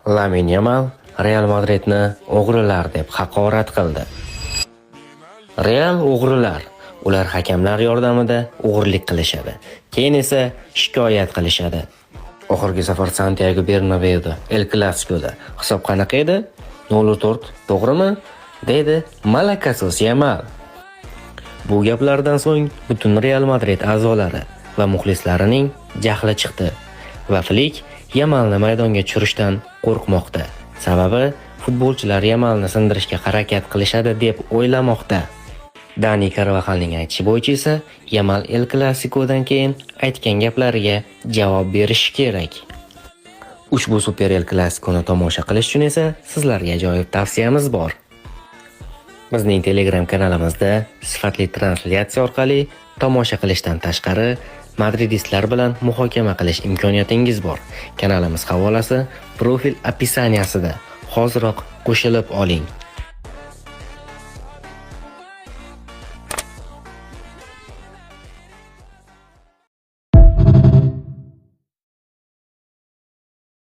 Lamin Yamal Real Madridni o'g'rilar deb haqorat qildi. Real o'g'rilar. Ular hakamlar yordamida o'g'irlik qilishadi. Keyin esa shikoyat qilishadi. Oxirgi safar Santiago Bernabeuda El Clasico'da hisob qanaqa edi? 0-4, to'g'rimi? Dedi malakasiz Yamal. Bu gaplardan so'ng butun Real Madrid a'zolari va muxlislarining jahli chiqdi va Flik Yamalni maydonga tushirishdan qo'rqmoqda. Sababi futbolchilar Yamalni sindirishga harakat qilishadi deb o'ylamoqda. Dani Carvajalning aytishi bo'yicha esa Yamal El Clasico'dan keyin aytgan gaplariga javob berishi kerak. Ushbu Super El Clasico'ni tomosha qilish uchun esa sizlarga ajoyib tavsiyamiz bor. Bizning Telegram kanalimizda sifatli translyatsiya orqali tomosha qilishdan tashqari madridistlar bilan muhokama qilish imkoniyatingiz bor. Kanalimiz havolasi profil opisaniyasida. Hoziroq qo'shilib oling.